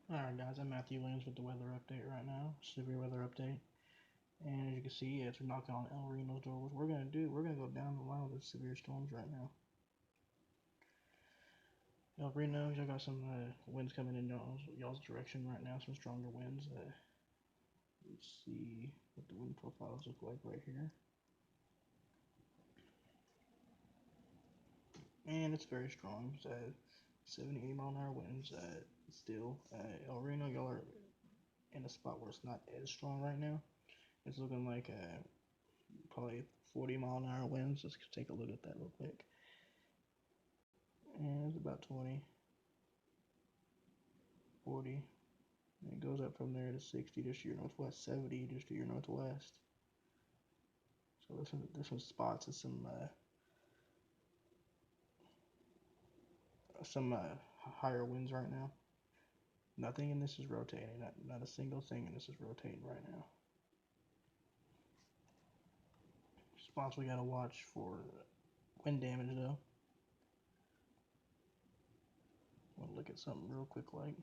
Alright guys, I'm Matthew Williams with the weather update right now, severe weather update. And as you can see, it's knocking on El Reno's door. What we're gonna go down the line with the severe storms right now. El Reno, y'all got some winds coming in y'all's direction right now, some stronger winds. Let's see what the wind profiles look like right here. And it's very strong. It's 78 mile an hour winds. Still, El Reno, y'all are in a spot where it's not as strong right now. It's looking like probably 40 mile an hour winds. Let's take a look at that real quick. And it's about 20, 40. And it goes up from there to 60 just to your northwest, 70 just to your northwest. So there's some spots and some higher winds right now. Nothing in this is rotating. Not a single thing in this is rotating right now. Spots we gotta watch for wind damage though. I'm gonna look at something real quick like.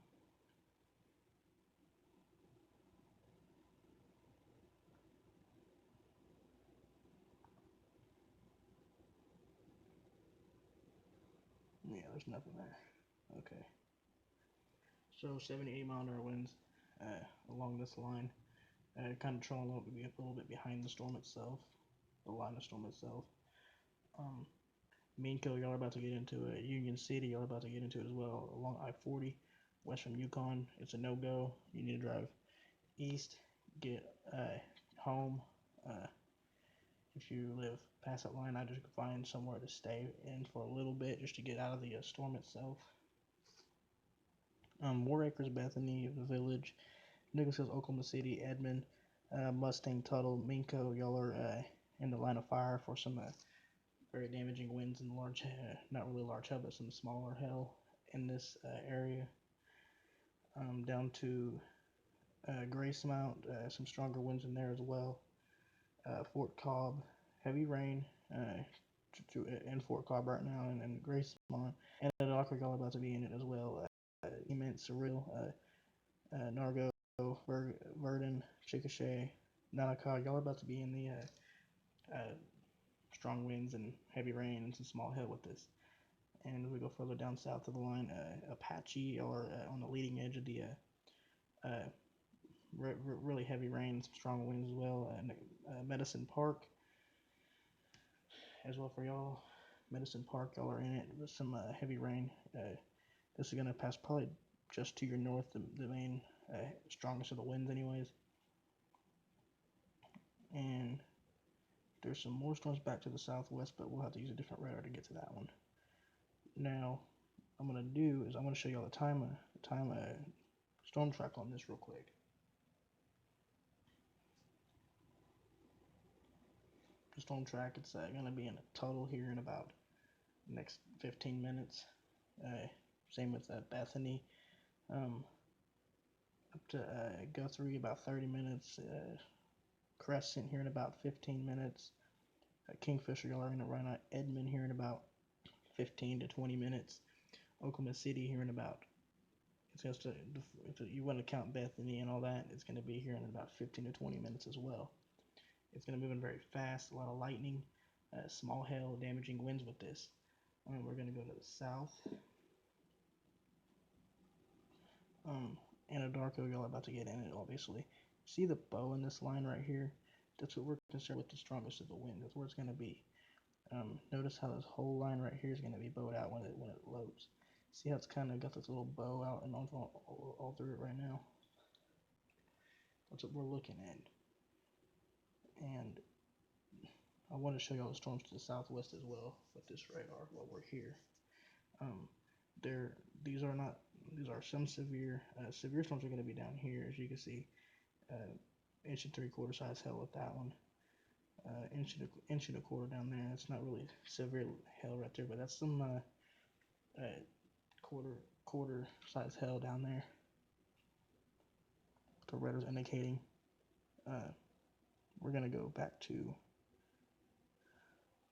Yeah, there's nothing there. Okay. So 78 mile an hour winds along this line. Kind of trailing a little bit behind the storm itself, the line of storm itself. Um, Minko, y'all are about to get into it. Union City, y'all are about to get into it as well. Along I-40, west from Yukon, it's a no-go. You need to drive east, get home. Uh, if you live past that line, I just find somewhere to stay in for a little bit just to get out of the storm itself. War Acres, Bethany, the Village, Nicholas Hills, Oklahoma City, Edmond, Mustang, Tuttle, Minko, y'all are in the line of fire for some very damaging winds and large, not really large hail, but some smaller hail in this area. Down to Grace Mount, some stronger winds in there as well. Fort Cobb, heavy rain in Fort Cobb right now, and Grace Mount, and the Docker y'all about to be in it as well. Immense, Surreal, Nargo, Verdon, Chickasha, Nanaka, y'all are about to be in the strong winds and heavy rain and some small hail with this. And as we go further down south of the line, Apache or on the leading edge of the really heavy rain, some strong winds as well. Medicine Park as well for y'all. Medicine Park, y'all are in it with some heavy rain. This is gonna pass probably just to your north, the main strongest of the winds, anyways. And there's some more storms back to the southwest, but we'll have to use a different radar to get to that one. Now, I'm gonna do is I'm gonna show y'all the time storm track on this real quick. The storm track, it's gonna be in a total here in about the next 15 minutes. Same with Bethany. Up to Guthrie about 30 minutes. Crescent here in about 15 minutes. Kingfisher, y'all are gonna run out. Edmond here in about 15 to 20 minutes. Oklahoma City here in about it's just if you want to count Bethany and all that, it's going to be here in about 15 to 20 minutes as well. It's going to move in very fast, a lot of lightning, small hail, damaging winds with this. We're going to go to the south. Anadarko, y'all are about to get in it, obviously. See the bow in this line right here? That's what we're concerned with, the strongest of the wind. That's where it's going to be. Notice how this whole line right here is going to be bowed out when it loads. See how it's kind of got this little bow out and all through it right now? That's what we're looking at. And I want to show y'all the storms to the southwest as well with this radar while we're here. These are some severe storms are going to be down here, as you can see. Inch and 3/4 size hail with that one. Inch and a quarter down there. That's not really severe hail right there, but that's some quarter size hail down there. The radar's indicating. We're gonna go back to.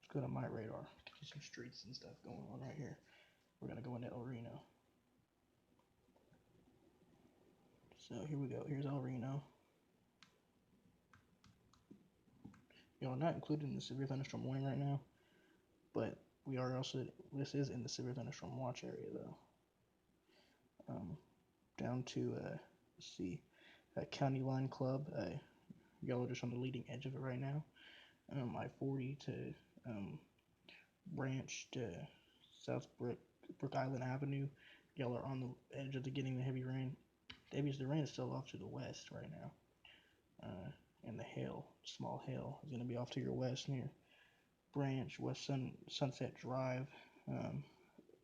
Let's go to my radar. See some streets and stuff going on right here. We're gonna go into El Reno. So here we go. Here's El Reno. Y'all, not included in the severe thunderstorm warning right now, but we are also, this is in the severe thunderstorm watch area though. Down to, let's see, County Line Club. Y'all are just on the leading edge of it right now. I-40 to Branch to South Brook Island Avenue. Y'all are on the edge of getting the heavy rain. The rain is still off to the west right now. And the hail, small hail, is going to be off to your west near Branch, Sunset Drive,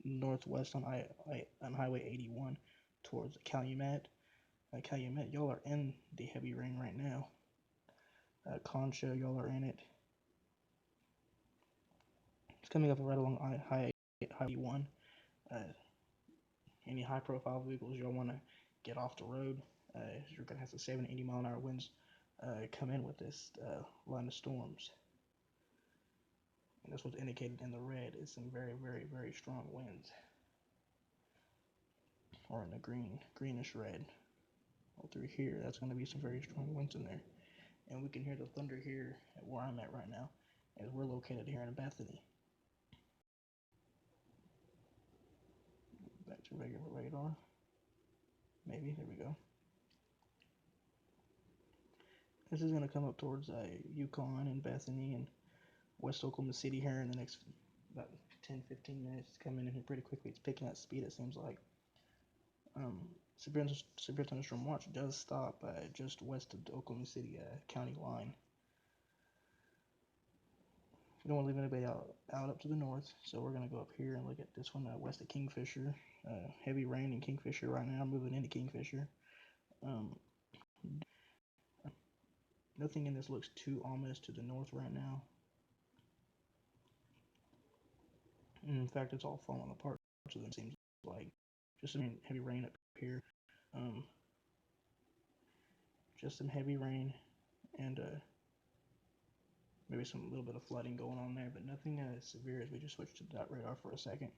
northwest on Highway 81 towards Calumet. Calumet, y'all are in the heavy rain right now. Concho, y'all are in it. It's coming up right along Highway 81. Any high-profile vehicles y'all want to get off the road, you're going to have to 70, 80 mile an hour winds come in with this line of storms. And that's what's indicated in the red. It's some very, very, very strong winds. Or in the greenish red. All through here, that's going to be some very strong winds in there. And we can hear the thunder here at where I'm at right now, as we're located here in Bethany. Back to regular radar. Maybe, there we go. This is going to come up towards Yukon and Bethany and West Oklahoma City here in the next about 10-15 minutes. It's coming in here pretty quickly. It's picking up speed, it seems like. Severe thunderstorm watch does stop just west of the Oklahoma City county line. We don't want to leave anybody out up to the north, so we're going to go up here and look at this one west of Kingfisher. Heavy rain in Kingfisher right now, moving into Kingfisher. Nothing in this looks too ominous to the north right now. In fact, it's all falling apart. So it seems like just some heavy rain up here. Just some heavy rain and maybe some little bit of flooding going on there, but nothing severe as we just switched to dot radar for a second.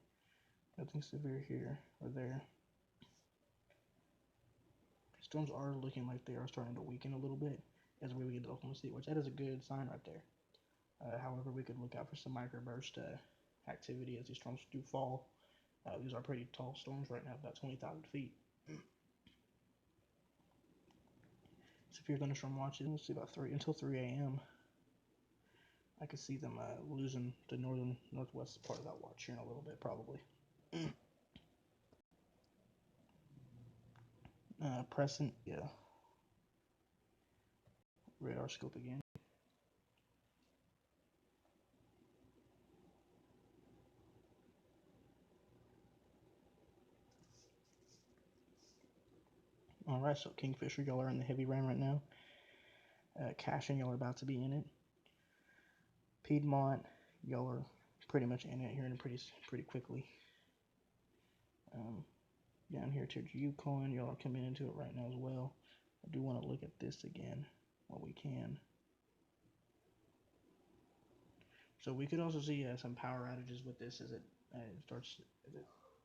Nothing severe here or there. Storms are looking like they are starting to weaken a little bit as we get to Oklahoma City, which that is a good sign right there. However, we could look out for some microburst activity as these storms do fall. These are pretty tall storms right now, about 20,000 feet. Severe thunderstorm watches. Let's see, about 3 until 3 a.m. I could see them losing the northwest part of that watch here in a little bit, probably. Pressing, yeah. Radar scope again. Alright, so Kingfisher, y'all are in the heavy rain right now. Cashin, y'all are about to be in it. Piedmont, y'all are pretty much in it here in pretty quickly. Down here to Yukon, y'all are coming into it right now as well. I do want to look at this again while we can. So we could also see some power outages with this as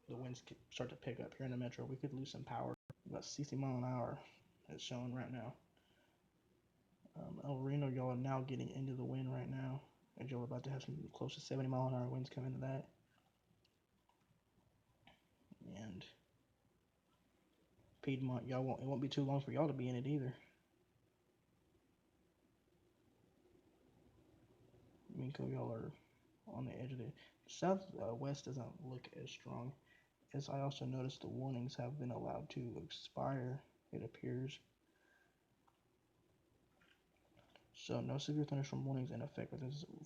the winds start to pick up here in the metro. We could lose some power. About 60 mile an hour is showing right now. El Reno, y'all are now getting into the wind right now. And y'all are about to have some close to 70 mile an hour winds come into that. And Piedmont, it won't be too long for y'all to be in it either. Minko, y'all are on the edge of it. Southwest doesn't look as strong. As I also noticed, the warnings have been allowed to expire, it appears. So no severe thunderstorm warnings in effect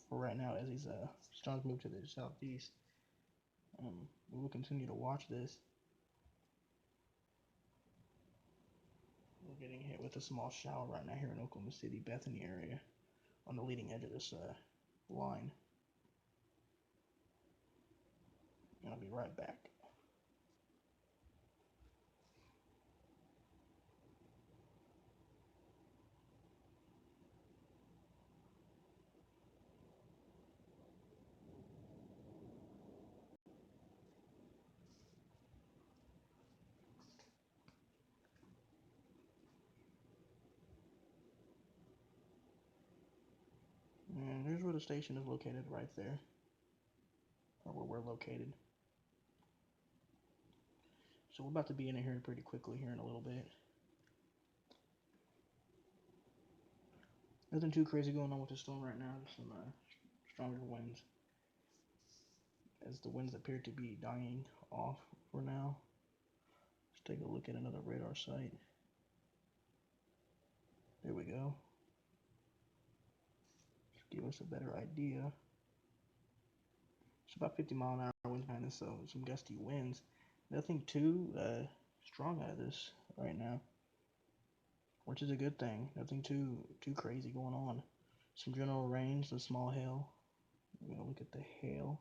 for right now as these storms move to the southeast. We will continue to watch this. We're getting hit with a small shower right now here in Oklahoma City, Bethany area, on the leading edge of this line. And I'll be right back. weather station is located right there, or where we're located. So we're about to be in here pretty quickly here in a little bit. Nothing too crazy going on with the storm right now. Just some stronger winds, as the winds appear to be dying off for now. Let's take a look at another radar site. There we go. Just give us a better idea. It's about 50-mile-an-hour winds behind us, so some gusty winds. Nothing too strong out of this right now, which is a good thing. Nothing too crazy going on. Some general rain, some small hail. We're gonna look at the hail.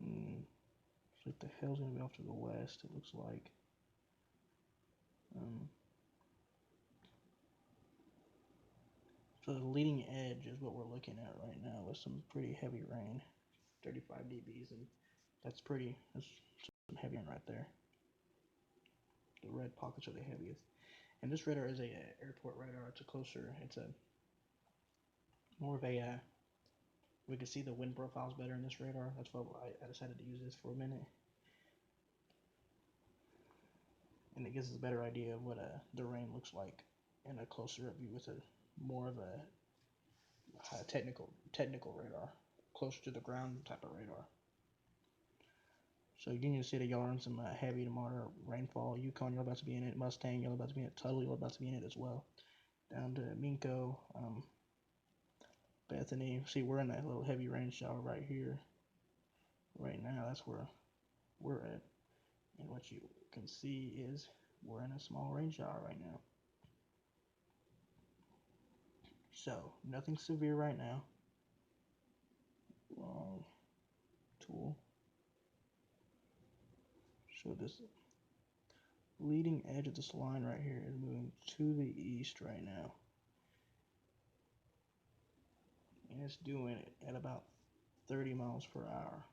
Looks like the hail's gonna be off to the west. It looks like. So the leading edge is what we're looking at right now with some pretty heavy rain, 35 dBs, and that's some heavy rain right there. The red pockets are the heaviest. And this radar is a airport radar. It's a more of a, we can see the wind profiles better in this radar. That's why I decided to use this for a minute. And it gives us a better idea of what the rain looks like in a closer up view with a more of a technical radar, closer to the ground type of radar. So Union City, y'all are in some heavy to moderate rainfall. Yukon, y'all about to be in it. Mustang, y'all about to be in it. Tuttle, y'all about to be in it as well. Down to Minko, Bethany. See, we're in that little heavy rain shower right here. Right now, that's where we're at. And what you can see is we're in a small rain shower right now. So, nothing severe right now. Wrong tool. So this leading edge of this line right here is moving to the east right now. And it's doing it at about 30 miles per hour.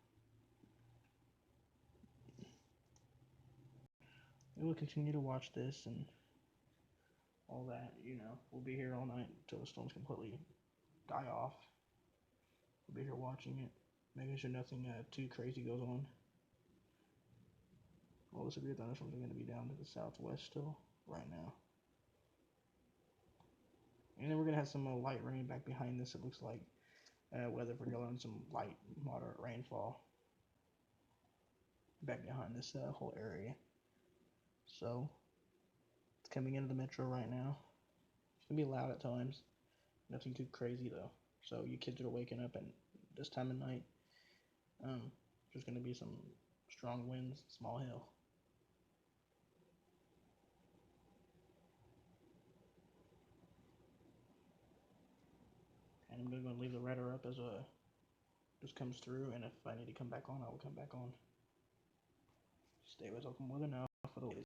We will continue to watch this and all that, we'll be here all night until the storms completely die off. We'll be here watching it, making sure nothing too crazy goes on. All the severe thunderstorms are going to be down to the southwest still right now. And then we're going to have some light rain back behind this, it looks like. Weather for y'all and some light, moderate rainfall back behind this whole area. So, it's coming into the metro right now. It's going to be loud at times. Nothing too crazy though. So you kids are waking up at this time of night. There's going to be some strong winds, small hail. And I'm going to leave the radar up as this comes through, and if I need to come back on, I will come back on. Stay with Welcome Weather now for the latest.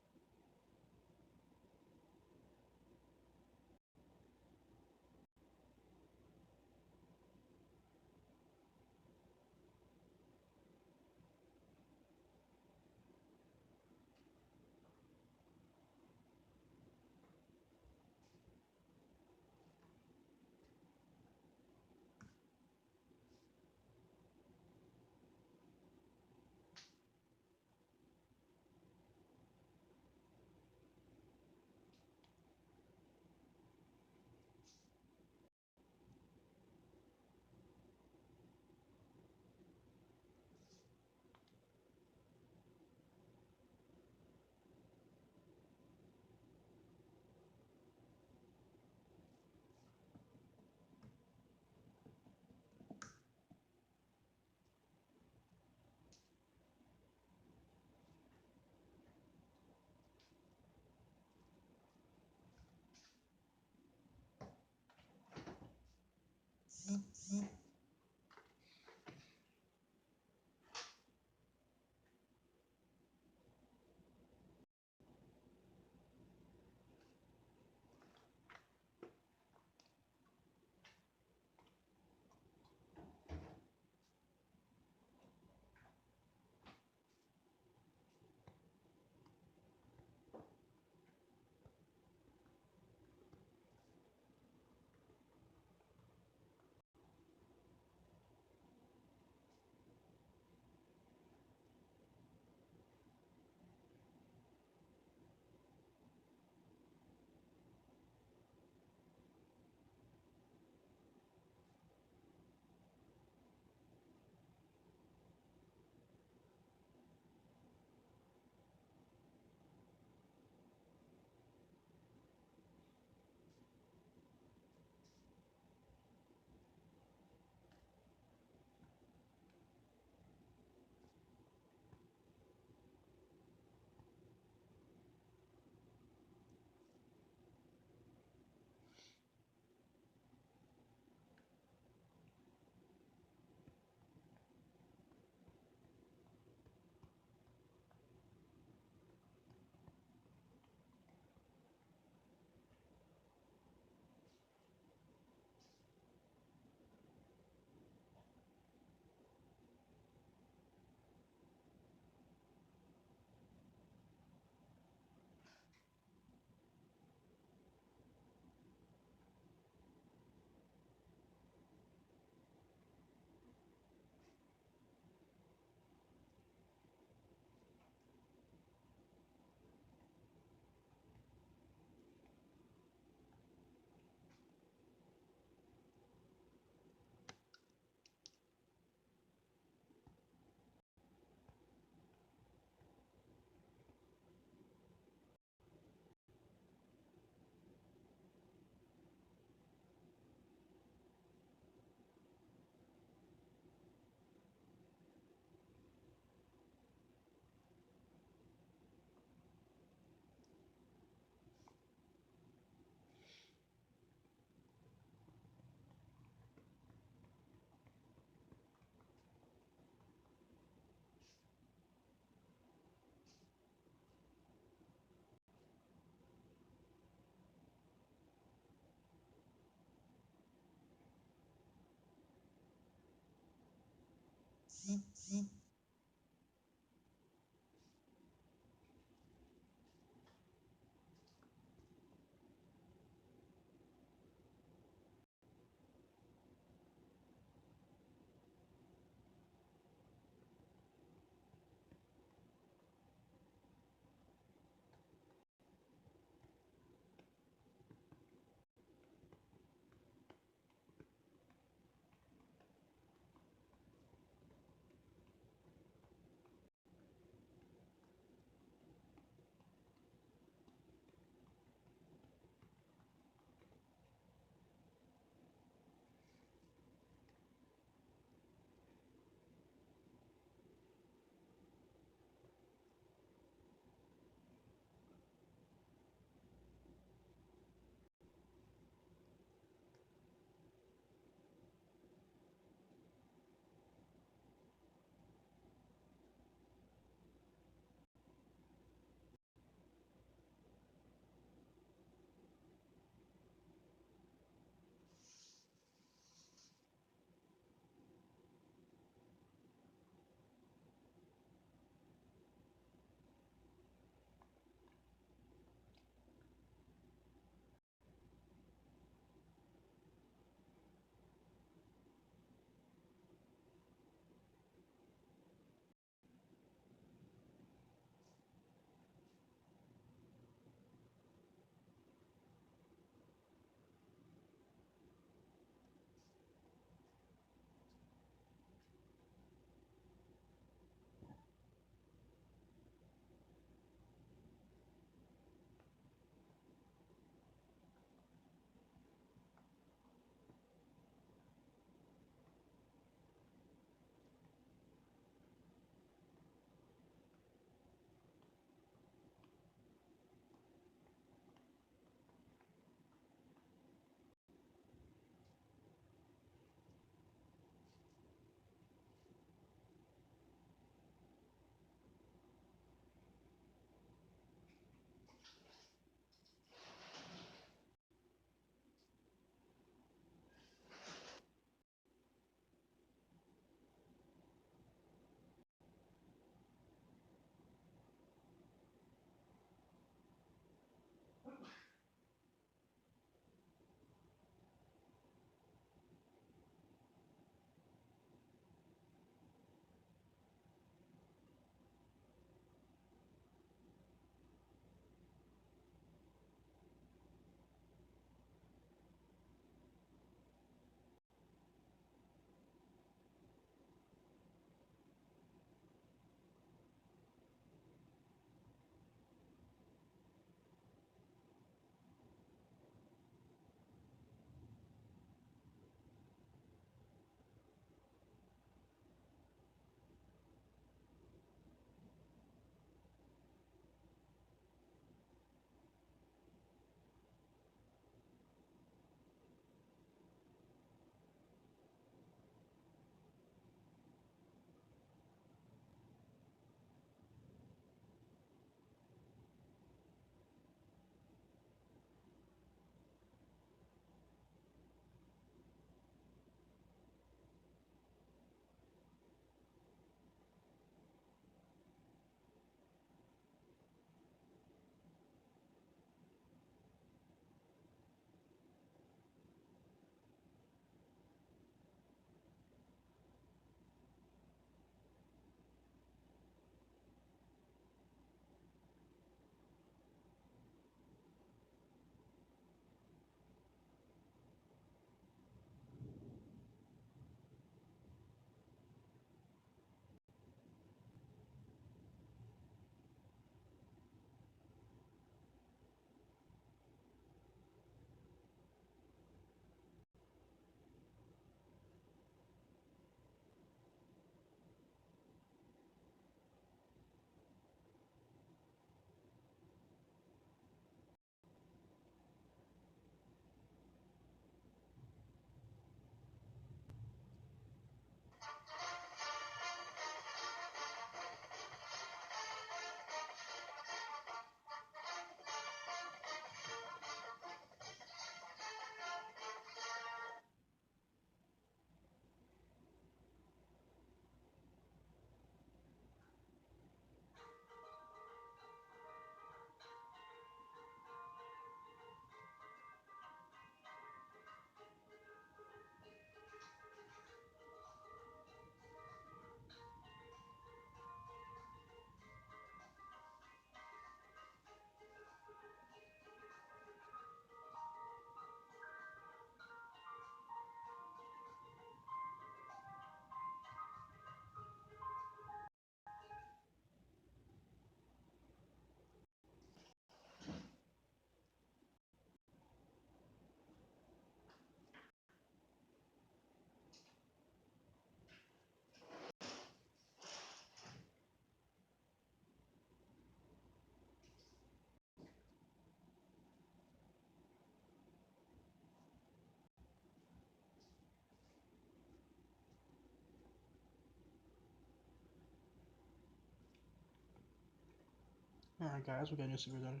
Alright guys, we got a new super done.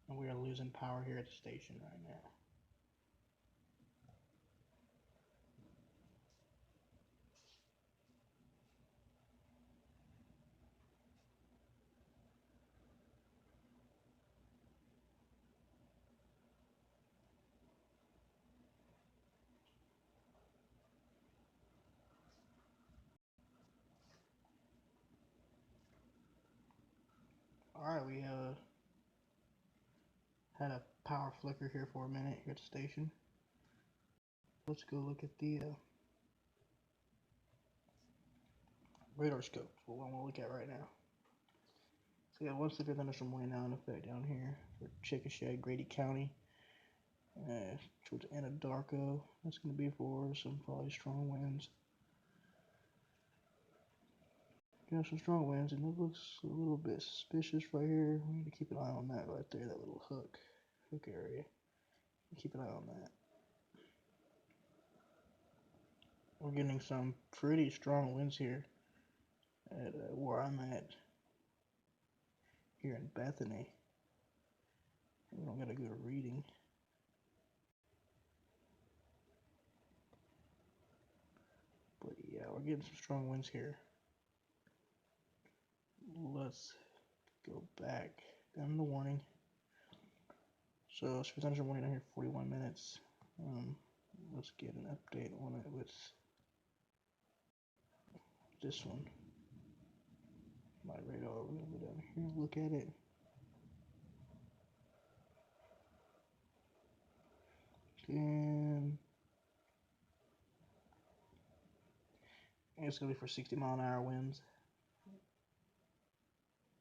And we are losing power here at the station right now. Alright, we had a power flicker here for a minute here at the station. Let's go look at the radar scope. That's what I want to look at right now. So we got one severe thunderstorm warning now in effect down here for Chickasha, Grady County, towards Anadarko. That's going to be for some probably strong winds. Got some strong winds, and it looks a little bit suspicious right here. We need to keep an eye on that right there, that little hook area. Keep an eye on that. We're getting some pretty strong winds here at where I'm at here in Bethany. We don't got a good reading. But yeah, we're getting some strong winds here. Let's go back down the warning. So severe thunderstorm warning down here 41 minutes. Let's get an update on it with this one. My radar, we're gonna go down here and look at it. And it's gonna be for 60-mile-an-hour winds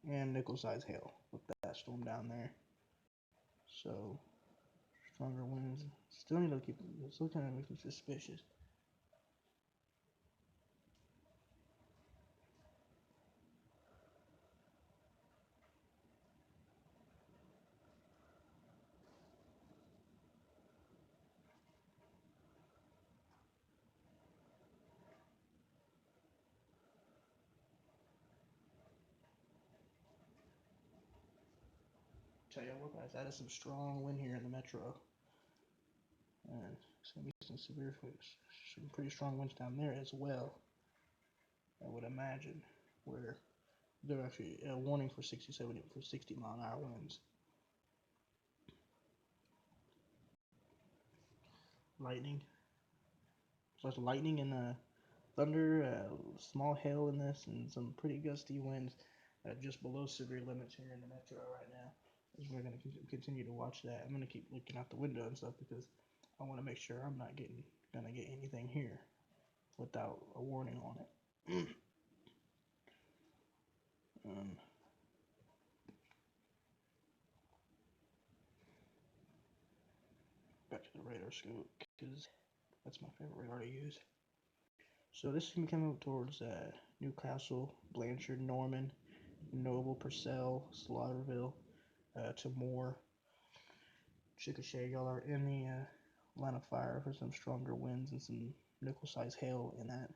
and nickel-size hail with that storm down there. So stronger winds. Still need to keep. Still kind of makes me suspicious. Tell you what, guys, that is some strong wind here in the metro. And it's gonna be some some pretty strong winds down there as well. I would imagine, where they're actually a warning for 60-mile-an-hour winds. Lightning. So it's lightning and thunder, small hail in this, and some pretty gusty winds just below severe limits here in the metro right now. We're going to continue to watch that. I'm going to keep looking out the window and stuff because I want to make sure I'm not going to get anything here without a warning on it. Back to the radar scope because that's my favorite radar to use. So this is going to be coming up towards Newcastle, Blanchard, Norman, Noble, Purcell, Slaughterville, to Moore, Chickasha. Y'all are in the line of fire for some stronger winds and some nickel-sized hail in that.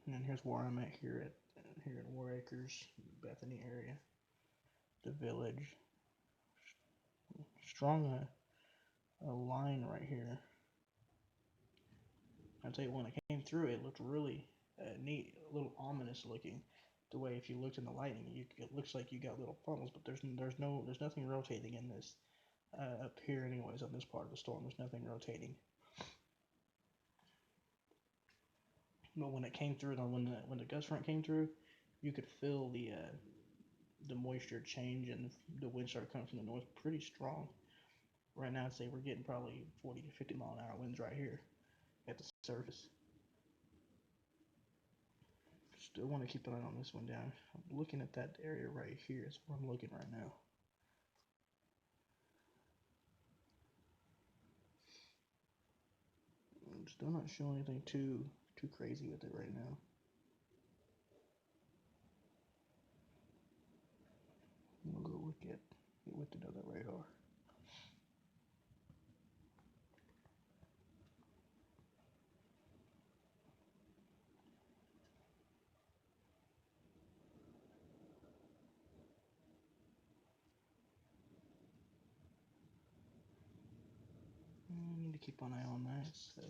And here's where I'm at here in War Acres, Bethany area, the village. Strong a line right here. I'll tell you, when it came through, it looked really neat, a little ominous looking. The way if you looked in the lightning, it looks like you got little funnels, but there's nothing rotating in this up here, anyways. On this part of the storm, there's nothing rotating. But when it came through, when the gust front came through, you could feel the moisture change and the wind started coming from the north pretty strong. Right now, I'd say we're getting probably 40 to 50-mile-an-hour winds right here at the surface. Still want to keep an eye on this one down. I'm looking at that area right here. Is where I'm looking right now. I'm still not showing anything too crazy with it right now. We'll go look at it with another radar. to keep an eye on that. So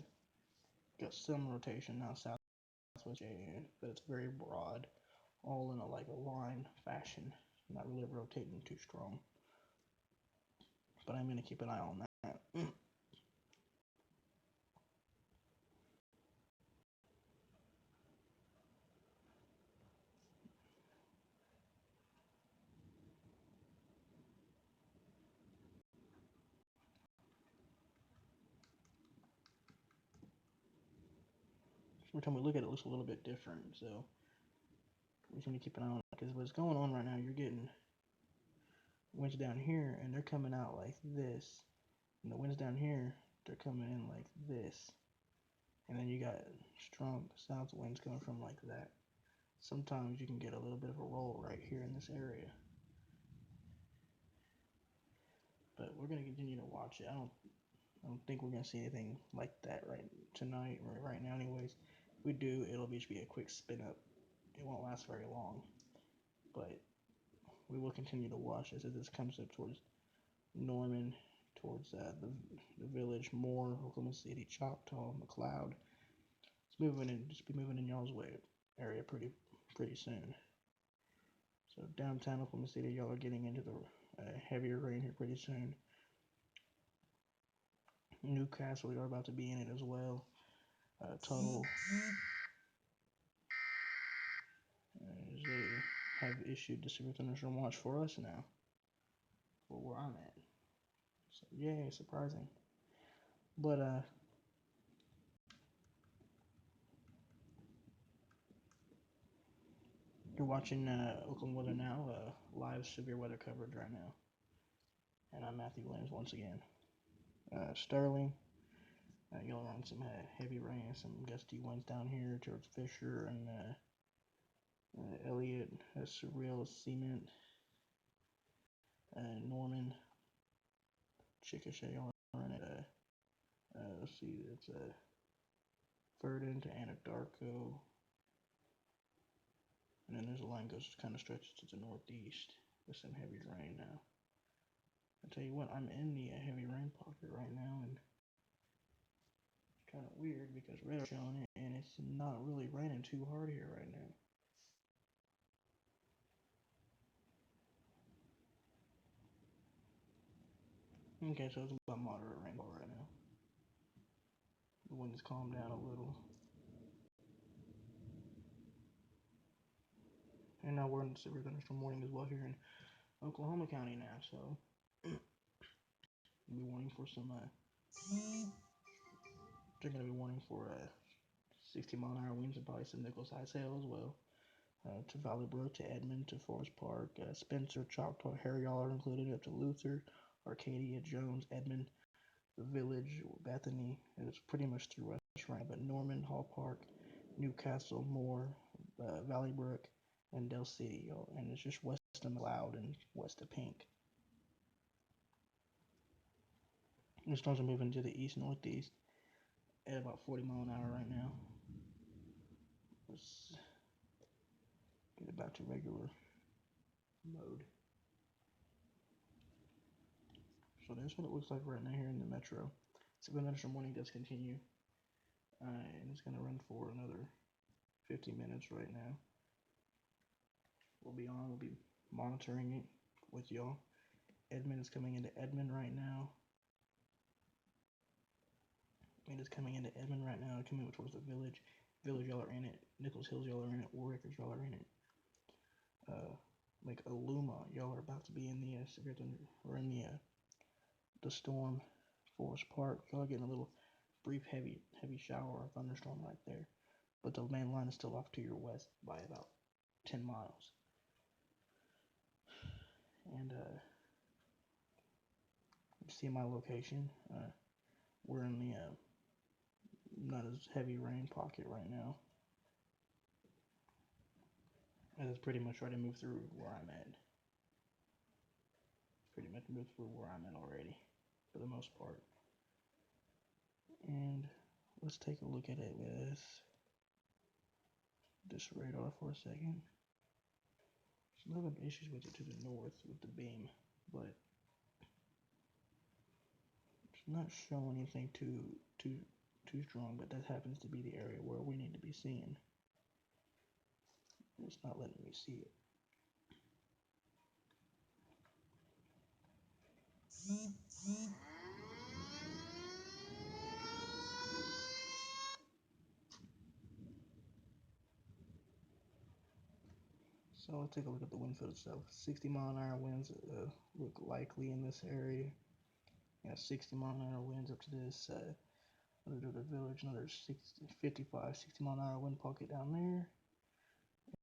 got some rotation now southwest, but it's very broad, all in a line fashion, not really rotating too strong. But I'm going to keep an eye on that. Every time we look at it, it looks a little bit different. So we're going to keep an eye on it, because what's going on right now, you're getting winds down here, and they're coming out like this. And the winds down here, they're coming in like this. And then you got strong south winds coming from like that. Sometimes you can get a little bit of a roll right here in this area. But we're going to continue to watch it. I don't think we're going to see anything like that right tonight or right now anyways. If we do, it'll just be a quick spin up. It won't last very long. But we will continue to watch this as this comes up towards Norman, towards the village, Moore, Oklahoma City, Choctaw, McLeod. It's moving in, just be moving in y'all's way area pretty soon. So downtown Oklahoma City, y'all are getting into the heavier rain here pretty soon. Newcastle, you're about to be in it as well. Tuttle, they have issued the severe thunderstorm watch for us now, for where I'm at. So yay, surprising. But you're watching Oakland Weather Now, live severe weather coverage right now. And I'm Matthew Williams once again. Sterling, y'all are on some heavy rain, some gusty winds down here towards Fisher and Elliott, Surreal, Cement, Norman, Chickasha, y'all are in it. Let's see, it's Verdon to Anadarko. And then there's a line goes kind of stretches to the northeast with some heavy rain now. I tell you what, I'm in the heavy rain pocket right now, and it's kind of weird because radar's showing it, and it's not really raining too hard here right now. Okay, so it's about moderate rainfall right now. The wind has calmed down a little. And now we're in the severe thunderstorm warning as well here in Oklahoma County now, so we'll be warning for some, they're going to be warning for 60-mile-an-hour winds and probably some nickel-sized hail as well. To Valley Brook, to Edmond, to Forest Park, Spencer, Choctaw, Harry, y'all are included, up to Luther, Arcadia, Jones, Edmond, the Village, Bethany. It's pretty much through West right, but Norman, Hall Park, Newcastle, Moore, Valley Brook, and Del City, y'all. And it's just west of McLeod and west of Pink. The storms are moving to the east-northeast at about 40 miles an hour right now. Let's get it back to regular mode. So that's what it looks like right now here in the metro. Severe thunderstorm warning does continue, and it's going to run for another 50 minutes right now. We'll be monitoring it with y'all. Edmond is coming into Edmond right now. It is coming into Edmond right now, coming towards the village. Village, y'all are in it. Nichols Hills, y'all are in it. Warwickers, y'all are in it. Like Aluma, y'all are about to be in the severe thunder, or in the storm. Forest Park, y'all are getting a little brief heavy shower or thunderstorm right there. But the main line is still off to your west by about 10 miles. And you see my location. We're in the not as heavy rain pocket right now. And it's pretty much ready to move through where I'm at. Pretty much moved through where I'm at already, for the most part. And let's take a look at it with this radar for a second. Some having issues with it to the north with the beam, but not showing anything too strong, but that happens to be the area where we need to be seeing. It's not letting me see it. So let's take a look at the wind field itself. 60-mile-an-hour winds look likely in this area. Yeah, 60-mile-an-hour winds up to this. Under the village, another 55, 60-mile-an-hour wind pocket down there,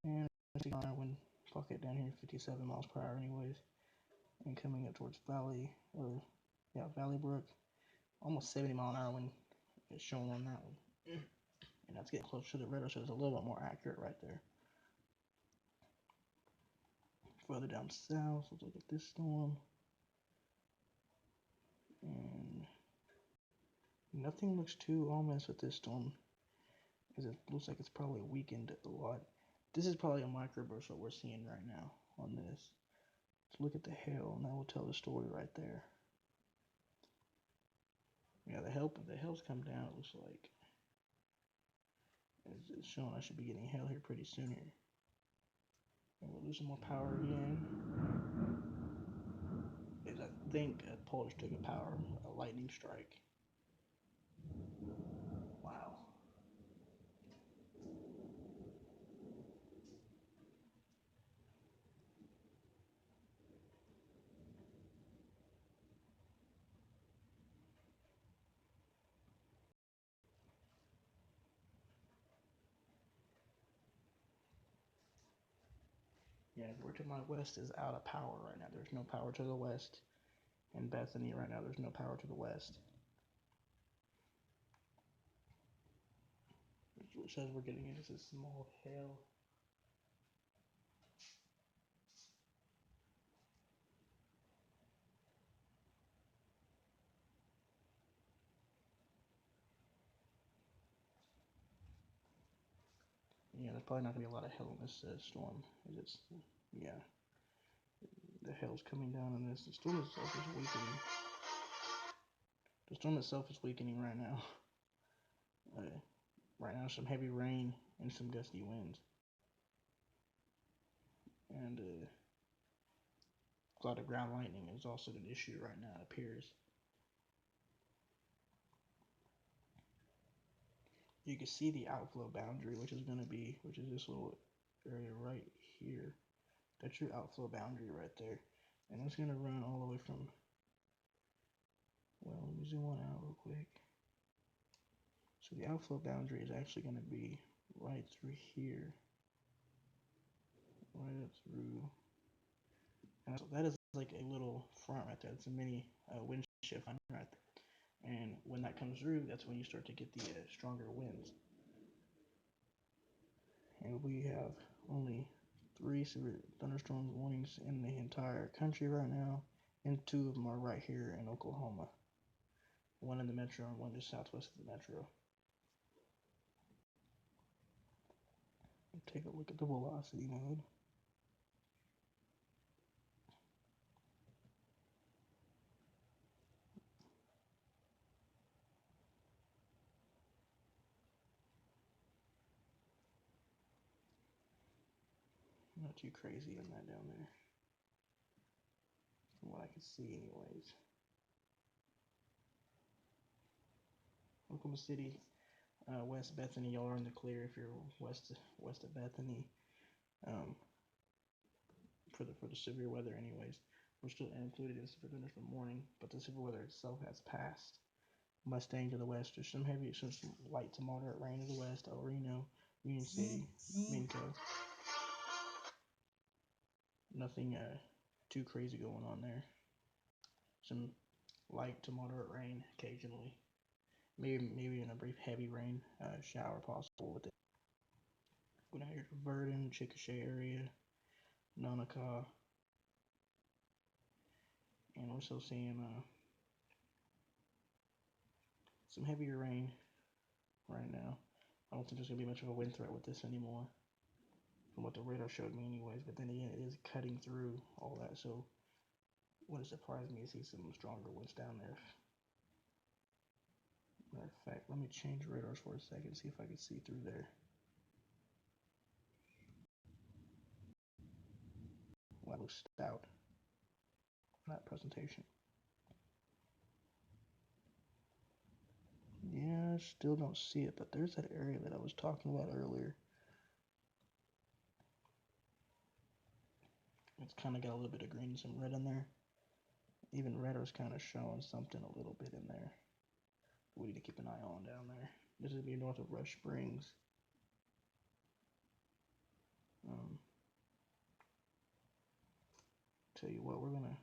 and 60-mile-an-hour wind pocket down here, 57 miles per hour, anyways. And coming up towards Valley Brook, almost 70-mile-an-hour wind is shown on that one. And that's getting closer to the radar, so it's a little bit more accurate right there. Further down south, let's look at this storm. And nothing looks too ominous with this storm, because it looks like it's probably weakened a lot. This is probably a microburst what we're seeing right now on this. Let's look at the hail, and that will tell the story right there. Yeah, the hail's come down, it looks like. It's showing I should be getting hail here pretty soon here. And we're losing more power again. Is I think a pole just took a power, a lightning strike. Wow. Yeah, we're to my west is out of power right now. There's no power to the west. In Bethany right now, there's no power to the west. It says we're getting into this small hail. Yeah, there's probably not gonna be a lot of hail in this storm. It's yeah, the hail's coming down in this. The storm itself is weakening. The storm itself is weakening right now. Right now, some heavy rain and some gusty winds, and a lot of ground lightning is also an issue right now. It appears. You can see the outflow boundary, which is this little area right here. That's your outflow boundary right there. And it's going to run all the way from, well, let me zoom on out real quick. So the outflow boundary is actually going to be right through here. Right up through. And so that is like a little front right there. It's a mini wind shift right there. And when that comes through, that's when you start to get the stronger winds. And we have only 3 severe thunderstorms warnings in the entire country right now, and 2 of them are right here in Oklahoma. One in the metro and one just southwest of the metro. Take a look at the velocity mode. Not too crazy in that down there, from what I can see anyways. Oklahoma City, West Bethany, y'all are in the clear if you're west of Bethany. For the severe weather anyways. We're still included in severe thunderstorm warning, but the severe weather itself has passed. Mustang to the west, there's some light to moderate rain to the west, El Reno, Union City, Minco. Nothing too crazy going on there. Some light to moderate rain occasionally. Maybe in a brief heavy rain shower possible with it. Going out here to Verdon, Chickasha area, Nonoka, and we're still seeing some heavier rain right now. I don't think there's gonna be much of a wind threat with this anymore, from what the radar showed me, anyways. But then again, it is cutting through all that, so wouldn't surprise me to see some stronger winds down there. Matter of fact, let me change radars for a second, see if I can see through there. Well, that looks stout. That presentation. Yeah, I still don't see it, but there's that area that I was talking about earlier. It's kind of got a little bit of green and some red in there. Even radar's kind of showing something a little bit in there. We need to keep an eye on down there. This is be north of Rush Springs. Um, Tell you what, we're gonna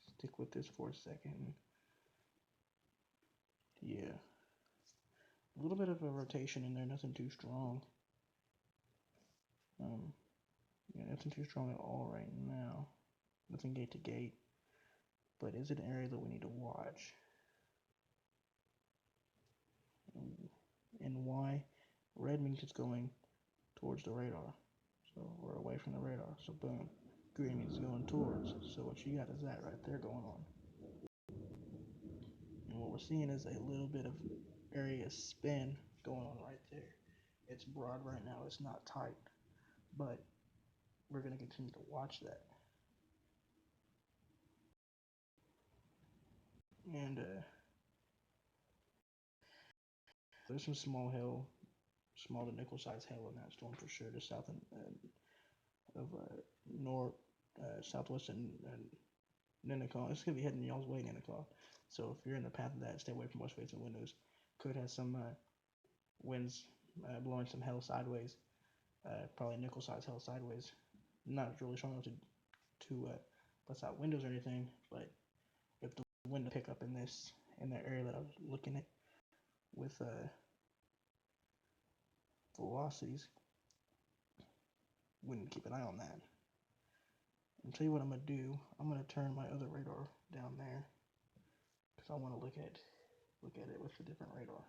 stick with this for a second. Yeah, a little bit of a rotation in there, nothing too strong. Yeah, nothing too strong at all right now. Nothing gate to gate, but is it an area that we need to watch? And why? Red means it's going towards the radar, so we're away from the radar. So boom. Green means it's going towards. So what you got is that right there going on. And what we're seeing is a little bit of area spin going on right there. It's broad right now. It's not tight, but we're going to continue to watch that. And there's some small hail, small to nickel size hail in that storm for sure, just south of north, southwest and Ninnekah. It's gonna be heading y'all's way, Ninnekah. So if you're in the path of that, stay away from west facing windows. Could have some winds blowing some hail sideways, probably nickel size hail sideways. Not really strong enough to bust out windows or anything, but if the wind pick up in that area that I was looking at with velocities, wouldn't keep an eye on that. I'll tell you what I'm gonna do. I'm gonna turn my other radar down there because I want to look at it with a different radar.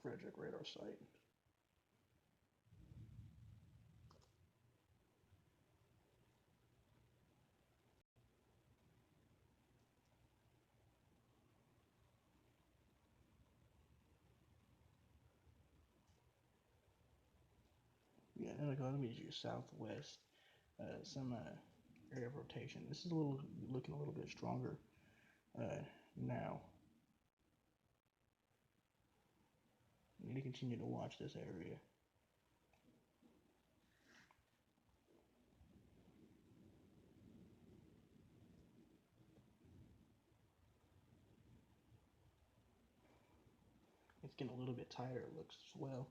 Frederick radar site. Yeah, and let me do southwest. Some area of rotation. This is looking a little bit stronger now. We need to continue to watch this area. It's getting a little bit tighter, it looks as well.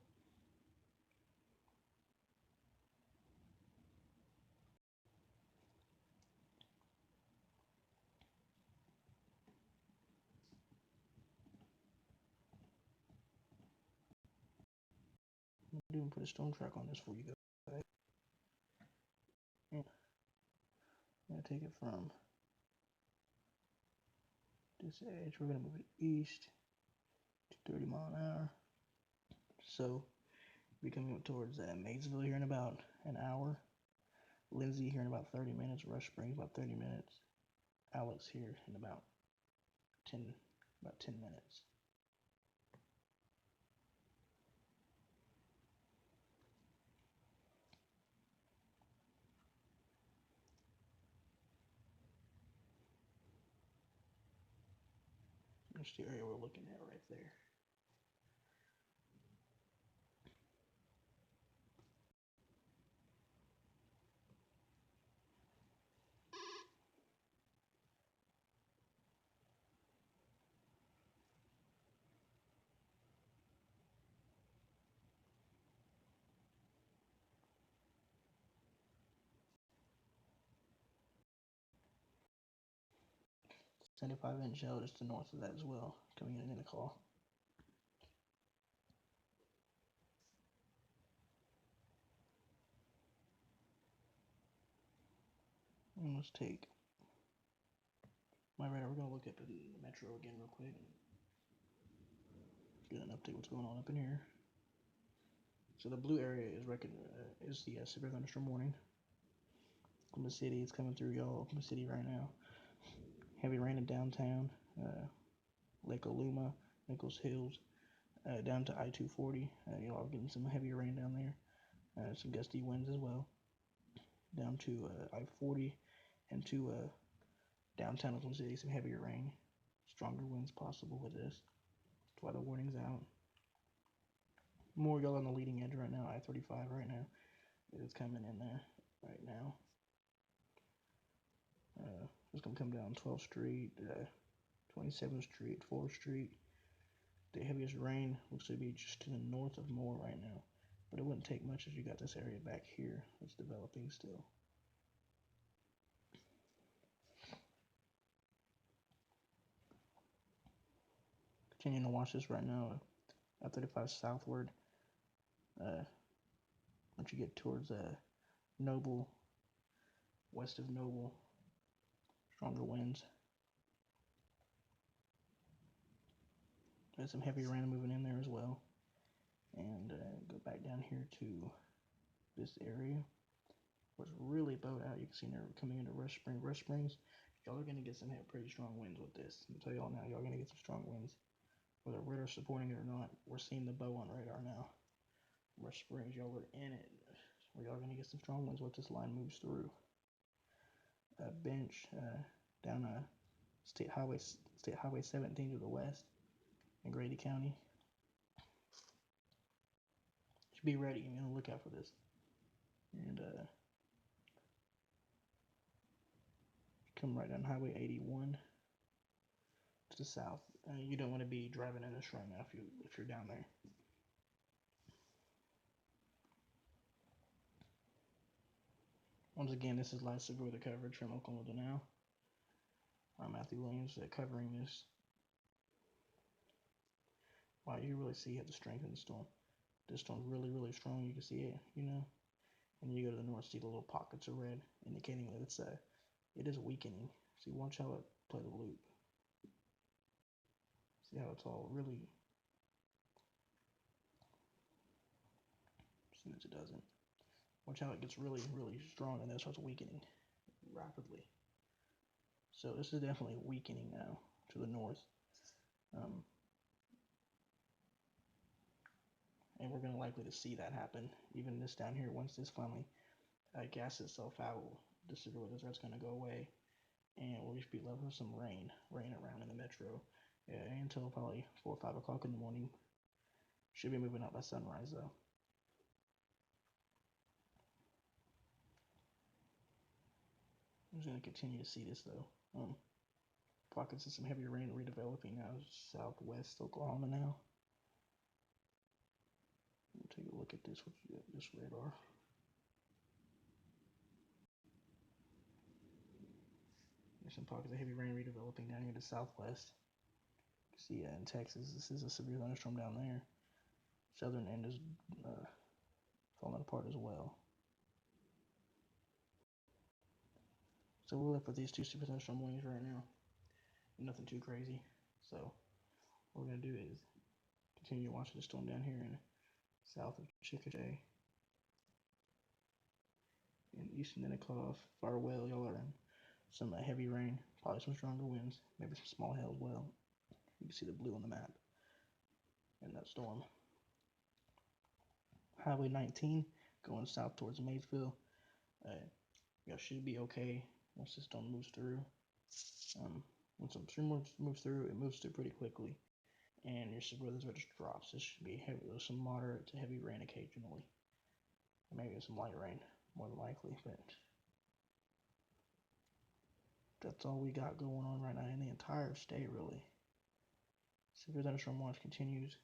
I'm gonna put a storm track on this for you guys. Yeah. I'm gonna take it from this edge. We're gonna move it east to 30 mile an hour. So we're coming towards Maysville here in about an hour. Lindsay here in about 30 minutes. Rush Springs about 30 minutes. Alex here in about 10 minutes. That's the area we're looking at right there. It's 75-inch hail just to the north of that as well, coming in a call. And let's take my radar. We're gonna look at the metro again real quick. Get an update what's going on up in here. So the blue area is the severe thunderstorm warning. Oklahoma City, it's coming through y'all. Oklahoma City right now. Heavy rain in downtown, Lake Oluma, Nichols Hills, down to I-240. Y'all getting some heavy rain down there. Some gusty winds as well. Down to I-40 and to downtown Oklahoma City, some heavier rain. Stronger winds possible with this. That's why the warning's out. More y'all on the leading edge right now, I-35 right now. It's coming in there right now. It's going to come down 12th Street, 27th Street, 4th Street. The heaviest rain looks to be just to the north of Moore right now. But it wouldn't take much if you got this area back here that's developing still. Continuing to watch this right now, I-35 southward. Once you get towards Noble, west of Noble, stronger winds. There's some heavy rain moving in there as well. And go back down here to this area. Was really bowed out. You can see they're coming into Rush Springs. Rush Springs, y'all are going to get some pretty strong winds with this. I'm tell y'all now, y'all are going to get some strong winds. Whether radar supporting it or not, we're seeing the bow on radar now. Rush Springs, y'all are in it. Y'all are going to get some strong winds what this line moves through. Bench down State Highway 17 to the west in Grady County. Should be ready. You're gonna look out for this. And come right down Highway 81 to the south. You don't want to be driving in this right now if you're down there. Once again, this is live severe weather coverage from Oklahoma to now. I'm Matthew Williams covering this. Wow, you really see the strength in the storm. This storm's really, really strong. You can see it, you know. And you go to the north, see the little pockets of red, indicating that it is weakening. See, watch how it play the loop. See how it's all really. As soon as it doesn't. Watch how it gets really, really strong and then it starts weakening rapidly. So this is definitely weakening now to the north. And we're going to likely to see that happen. Even this down here, once this finally gasses itself out, the severe weather threat's going to go away. And we'll just be left with some rain around in the metro until probably 4 or 5 o'clock in the morning. Should be moving out by sunrise though. I'm just going to continue to see this though. Pockets of some heavy rain redeveloping now southwest Oklahoma now. Take a look at this with this radar. There's some pockets of heavy rain redeveloping down here to southwest. You see in Texas, this is a severe thunderstorm down there. Southern end is falling apart as well. So we'll look for these two severe thunderstorm warnings right now. Nothing too crazy. So what we're going to do is continue watching the storm down here in south of Chickasha. In eastern Nenikoff, Farwell, y'all are in some heavy rain, probably some stronger winds, maybe some small hail as well. You can see the blue on the map in that storm. Highway 19 going south towards Maysville. Y'all should be okay once this storm moves through. When some storm moves through, it moves through pretty quickly, and your severe weather just drops. This should be heavy, some moderate to heavy rain occasionally, maybe some light rain, more than likely, but that's all we got going on right now in the entire state, really. Severe thunderstorm watch continues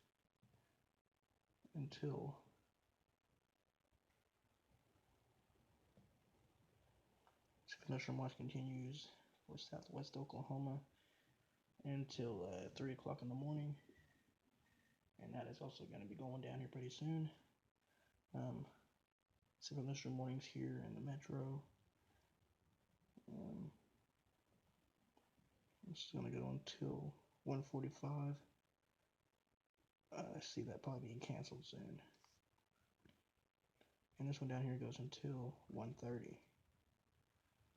until severe thunderstorm watch continues for southwest Oklahoma until 3 o'clock in the morning, and that is also going to be going down here pretty soon. Severe thunderstorm warnings here in the metro. It's gonna go until 1:45. I see that probably being canceled soon. And this one down here goes until 1:30.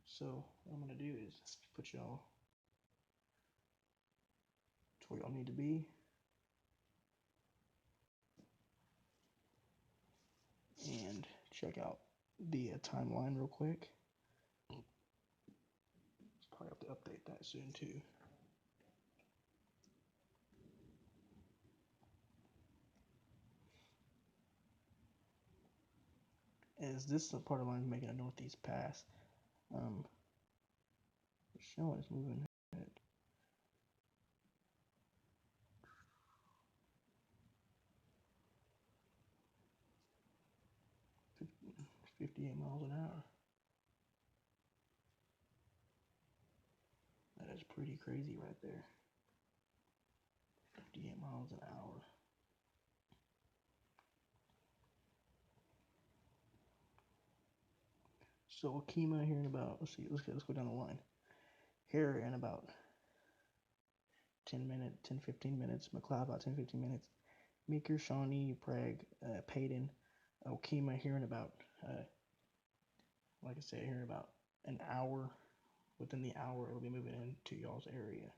So what I'm gonna do is put y'all to where y'all need to be. And check out the timeline real quick. Probably have to update that soon too. As this part of the line is making a northeast pass, showing it's moving at 58 miles an hour. That is pretty crazy right there. 58 miles an hour. So Akima here in about, let's go down the line. Here in about 15 minutes. McLeod about 10-15 minutes. Meeker, Shawnee, Prague, Payton, Okima here in about, like I said, here in about an hour. Within the hour, it'll be moving into y'all's area.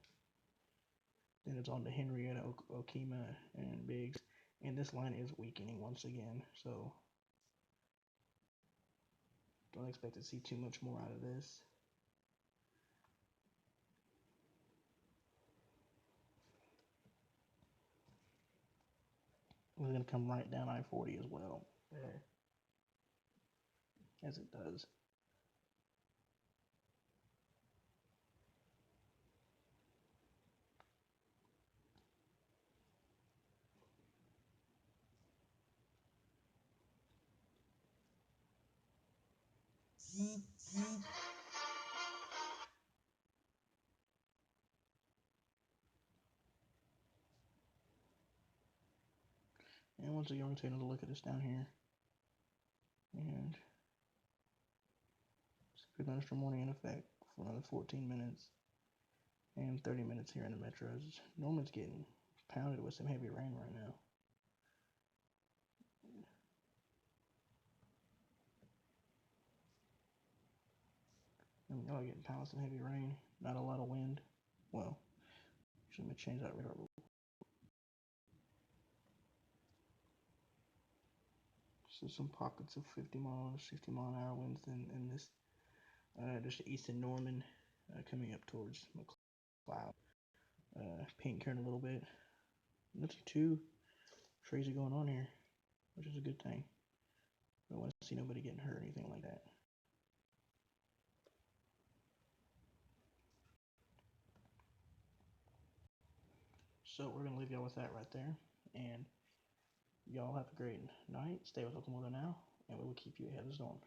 Then it's on to Henrietta, Okima, and Biggs. And this line is weakening once again, so don't expect to see too much more out of this. It's going to come right down I-40 as well, there, as it does. And once again, we're going to take another look at this down here. And it's thunderstorm warning in effect for another 14 minutes. And 30 minutes here in the metros. Norman's getting pounded with some heavy rain right now. I mean, y'all are getting pounded with some heavy rain. Not a lot of wind. Well, let me change that radar. So some pockets of 50 miles, 60 mile an hour winds in this. Just east of Norman, coming up towards McLeod. Paint turn a little bit. Nothing too crazy going on here, which is a good thing. I don't want to see nobody getting hurt or anything like that. So we're going to leave y'all with that right there. And y'all have a great night. Stay with Okamoto now, and we will keep you ahead of the storm.